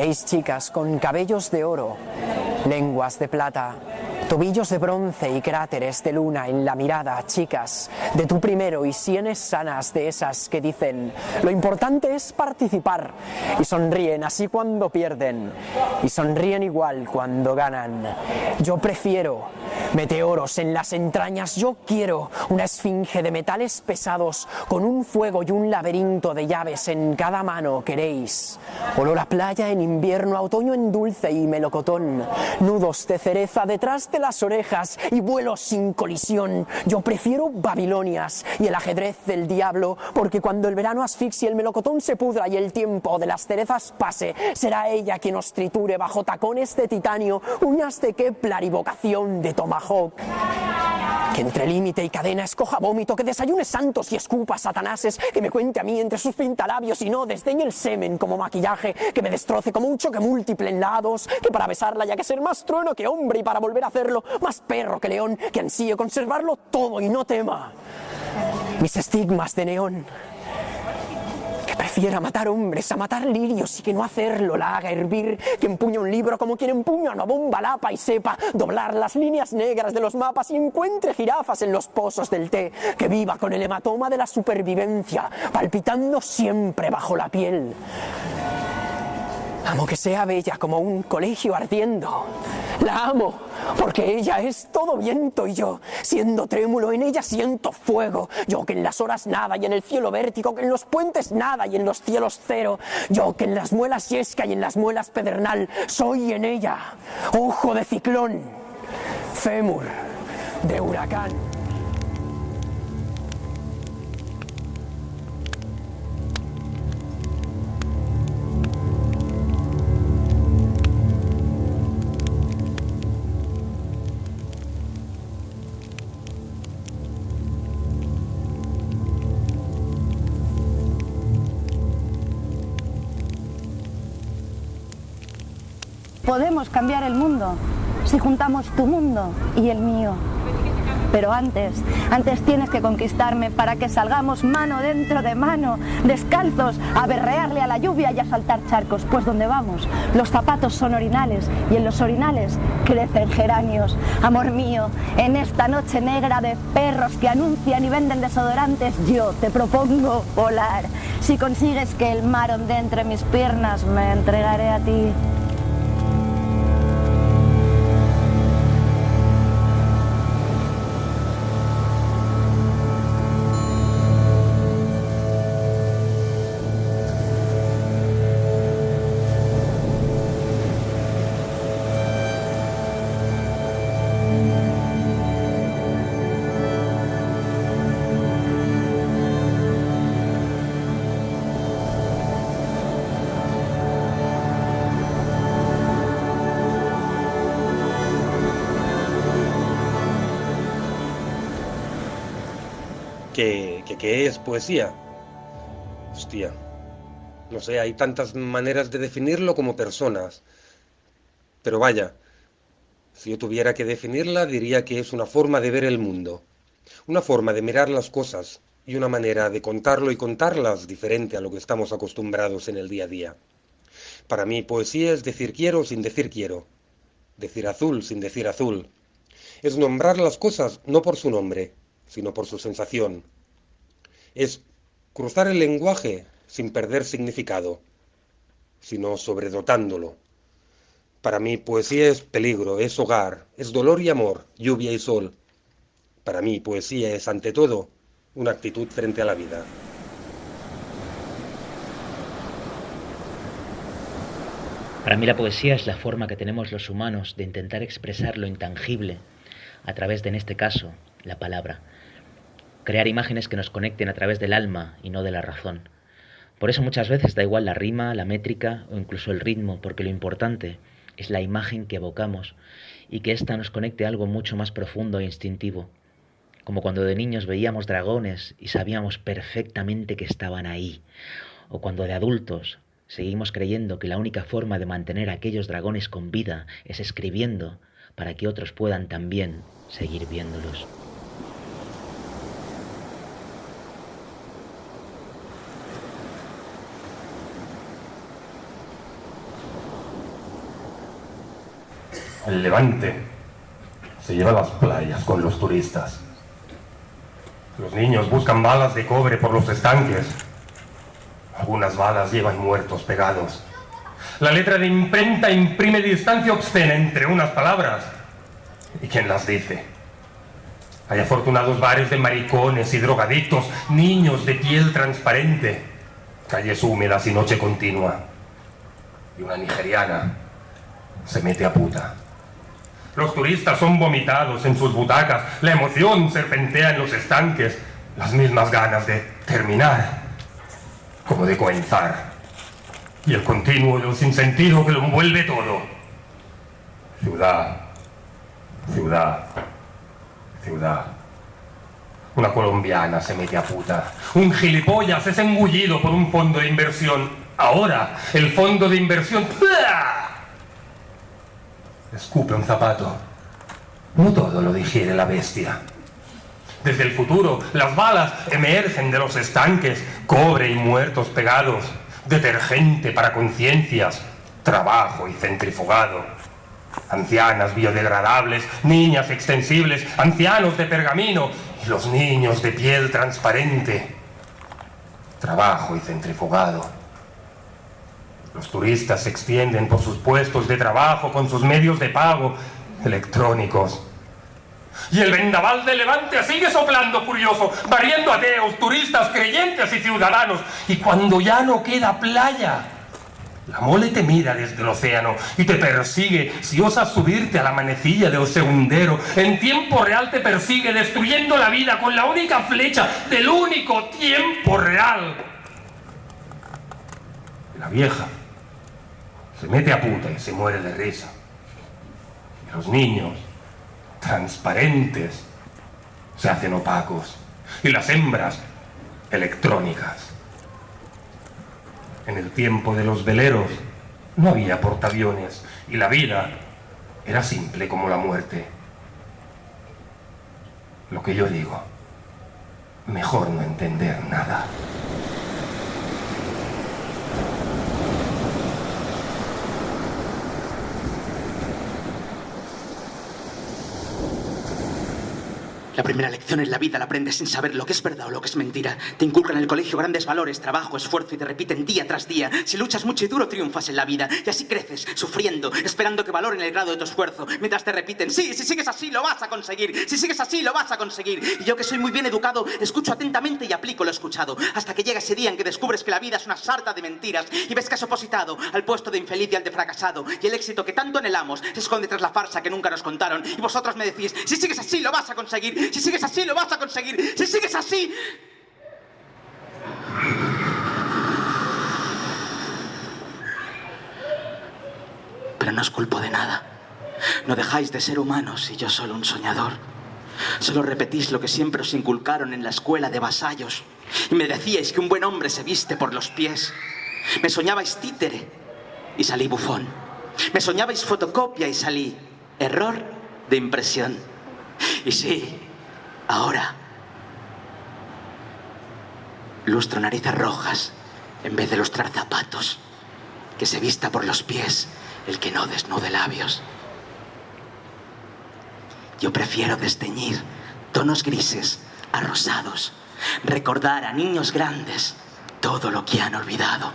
Seréis chicas con cabellos de oro, lenguas de plata, tobillos de bronce y cráteres de luna en la mirada, chicas, de tú primero y sienes sanas de esas que dicen lo importante es participar y sonríen así cuando pierden y sonríen igual cuando ganan. Yo prefiero meteoros en las entrañas, yo quiero una esfinge de metales pesados con un fuego y un laberinto de llaves en cada mano, queréis. Olor a playa en invierno, a otoño en dulce y melocotón, nudos de cereza detrás de las orejas y vuelos sin colisión. Yo prefiero Babilonias y el ajedrez del diablo, porque cuando el verano asfixie, el melocotón se pudra y el tiempo de las cerezas pase, será ella quien os triture bajo tacones de titanio, uñas de Kepler y vocación de Tomahawk. Que entre límite y cadena escoja vómito, que desayune santos y escupa satanases, que me cuente a mí entre sus pintalabios y no desdeñe el semen como maquillaje, que me destroce como un choque múltiple en la A2, que para besarla haya que ser más trueno que hombre y para volver a hacerlo más perro que león, que ansíe conservarlo todo y no tema mis estigmas de neón. Que prefiera matar hombres a matar lirios y que no hacerlo la haga hervir, que empuña un libro como quien empuña una bomba lapa y sepa doblar las líneas negras de los mapas y encuentre jirafas en los pozos del té, que viva con el hematoma de la supervivencia palpitando siempre bajo la piel. Amo que sea bella como un colegio ardiendo. La amo porque ella es todo viento y yo, siendo trémulo, en ella siento fuego. Yo que en las horas nada y en el cielo vértigo, que en los puentes nada y en los cielos cero. Yo que en las muelas yesca y en las muelas pedernal, soy en ella ojo de ciclón, fémur de huracán. Podemos cambiar el mundo si juntamos tu mundo y el mío. Pero antes tienes que conquistarme para que salgamos mano dentro de mano, descalzos, a berrearle a la lluvia y a saltar charcos. Pues donde vamos, los zapatos son orinales y en los orinales crecen geranios. Amor mío, en esta noche negra de perros que anuncian y venden desodorantes, yo te propongo volar. Si consigues que el mar onde entre mis piernas, me entregaré a ti. ¿Qué es poesía? Hostia, no sé, hay tantas maneras de definirlo como personas. Pero vaya, si yo tuviera que definirla, diría que es una forma de ver el mundo, una forma de mirar las cosas y una manera de contarlo y contarlas diferente a lo que estamos acostumbrados en el día a día. Para mí, poesía es decir quiero sin decir quiero, decir azul sin decir azul. Es nombrar las cosas no por su nombre, sino por su sensación. Es cruzar el lenguaje sin perder significado, sino sobredotándolo. Para mí, poesía es peligro, es hogar, es dolor y amor, lluvia y sol. Para mí, poesía es, ante todo, una actitud frente a la vida. Para mí la poesía es la forma que tenemos los humanos de intentar expresar lo intangible a través de, en este caso, la palabra. Crear imágenes que nos conecten a través del alma y no de la razón. Por eso muchas veces da igual la rima, la métrica o incluso el ritmo, porque lo importante es la imagen que evocamos y que ésta nos conecte a algo mucho más profundo e instintivo. Como cuando de niños veíamos dragones y sabíamos perfectamente que estaban ahí. O cuando de adultos seguimos creyendo que la única forma de mantener a aquellos dragones con vida es escribiendo para que otros puedan también seguir viéndolos. El Levante se lleva a las playas con los turistas. Los niños buscan balas de cobre por los estanques. Algunas balas llevan muertos pegados. La letra de imprenta imprime distancia obscena entre unas palabras. ¿Y quién las dice? Hay afortunados bares de maricones y drogadictos, niños de piel transparente, calles húmedas y noche continua. Y una nigeriana se mete a puta. Los turistas son vomitados en sus butacas, la emoción serpentea en los estanques, las mismas ganas de terminar, como de comenzar, y el continuo de un sinsentido que lo envuelve todo. Ciudad, ciudad, ciudad. Una colombiana se mete a puta. Un gilipollas es engullido por un fondo de inversión. Ahora, el fondo de inversión escupe un zapato. No todo lo digiere la bestia. Desde el futuro, las balas emergen de los estanques, cobre y muertos pegados, detergente para conciencias, trabajo y centrifugado, ancianas biodegradables, niñas extensibles, ancianos de pergamino y los niños de piel transparente, trabajo y centrifugado. Los turistas se extienden por sus puestos de trabajo con sus medios de pago electrónicos. Y el vendaval de Levante sigue soplando furioso, variando ateos, turistas, creyentes y ciudadanos. Y cuando ya no queda playa, la mole te mira desde el océano y te persigue si osas subirte a la manecilla del segundero. En tiempo real te persigue, destruyendo la vida con la única flecha del único tiempo real. La vieja se mete a puta y se muere de risa. Y los niños, transparentes, se hacen opacos. Y las hembras, electrónicas. En el tiempo de los veleros no había portaaviones y la vida era simple como la muerte. Lo que yo digo, mejor no entender nada. La primera lección en la vida la aprendes sin saber lo que es verdad o lo que es mentira. Te inculcan en el colegio grandes valores, trabajo, esfuerzo y te repiten día tras día. Si luchas mucho y duro, triunfas en la vida. Y así creces, sufriendo, esperando que valoren el grado de tu esfuerzo. Mientras te repiten, sí, si sigues así lo vas a conseguir. Si sigues así lo vas a conseguir. Y yo que soy muy bien educado, escucho atentamente y aplico lo escuchado. Hasta que llega ese día en que descubres que la vida es una sarta de mentiras. Y ves que has opositado al puesto de infeliz y al de fracasado. Y el éxito que tanto anhelamos se esconde tras la farsa que nunca nos contaron. Y vosotros me decís, si sigues así lo vas a conseguir. Si sigues así lo vas a conseguir. Si sigues así... Pero no os culpo de nada. No dejáis de ser humanos y yo solo un soñador. Solo repetís lo que siempre os inculcaron en la escuela de vasallos. Y me decíais que un buen hombre se viste por los pies. Me soñabais títere y salí bufón. Me soñabais fotocopia y salí error de impresión. Y sí, ahora lustro narices rojas en vez de lustrar zapatos. Que se vista por los pies el que no desnude labios. Yo prefiero desteñir tonos grises a rosados. Recordar a niños grandes todo lo que han olvidado.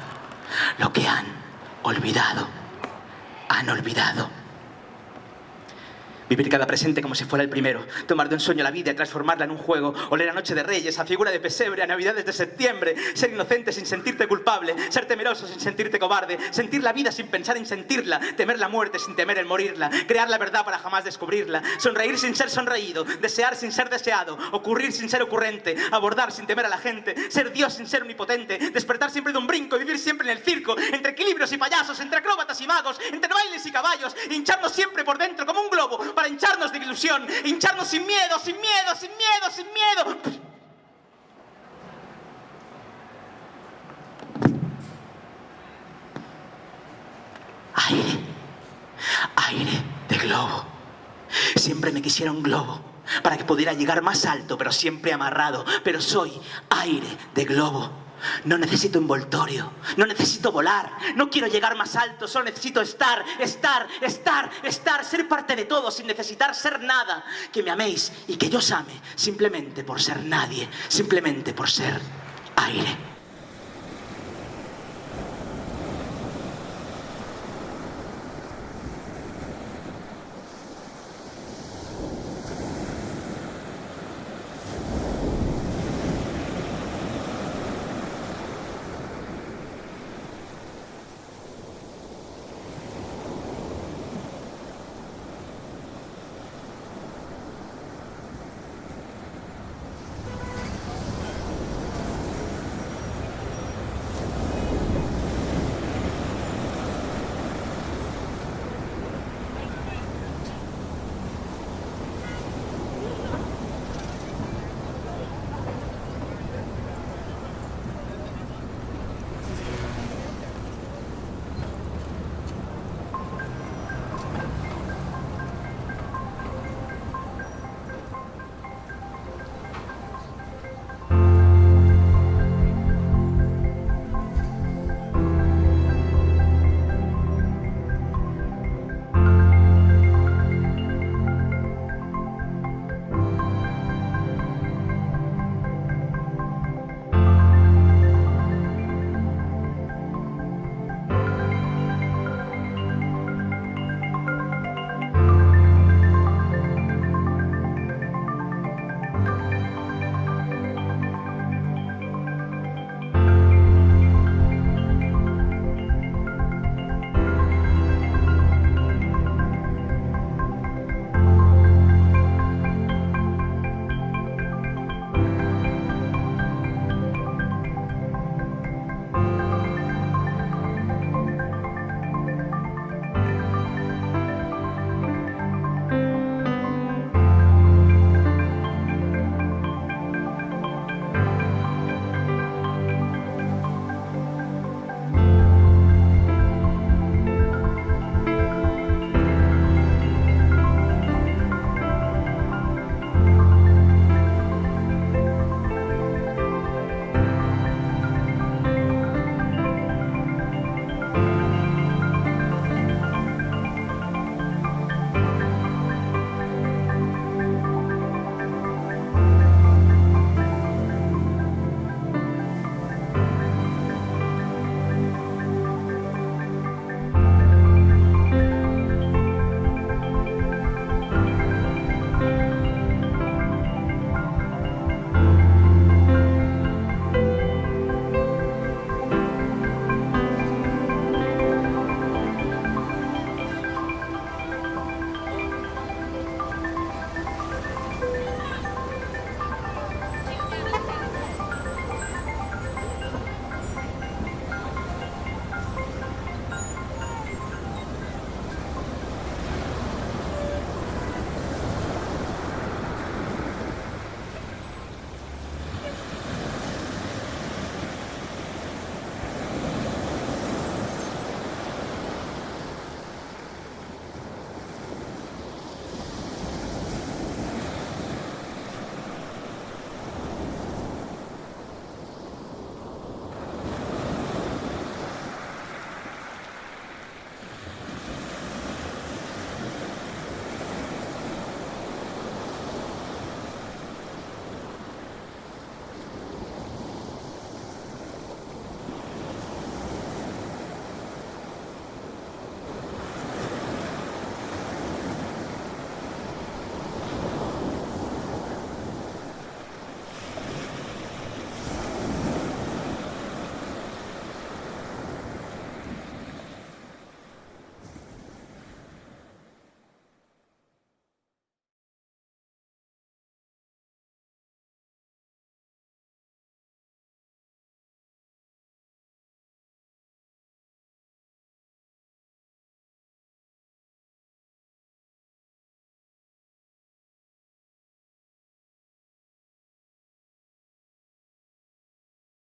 Lo que han olvidado. Han olvidado. Vivir cada presente como si fuera el primero. Tomar de un sueño la vida y transformarla en un juego. Oler a Noche de Reyes, a figura de pesebre, a Navidades de septiembre. Ser inocente sin sentirte culpable. Ser temeroso sin sentirte cobarde. Sentir la vida sin pensar en sentirla. Temer la muerte sin temer el morirla. Crear la verdad para jamás descubrirla. Sonreír sin ser sonreído. Desear sin ser deseado. Ocurrir sin ser ocurrente. Abordar sin temer a la gente. Ser Dios sin ser omnipotente. Despertar siempre de un brinco y vivir siempre en el circo. Entre equilibrios y payasos. Entre acróbatas y magos. Entre bailes y caballos. Hincharnos siempre por dentro como un globo. Para hincharnos de ilusión, hincharnos sin miedo, sin miedo, sin miedo, sin miedo. Aire, aire de globo. Siempre me quisiera un globo para que pudiera llegar más alto, pero siempre amarrado. Pero soy aire de globo. No necesito envoltorio, no necesito volar, no quiero llegar más alto, solo necesito estar, ser parte de todo sin necesitar ser nada. Que me améis y que yo os ame simplemente por ser nadie, simplemente por ser aire.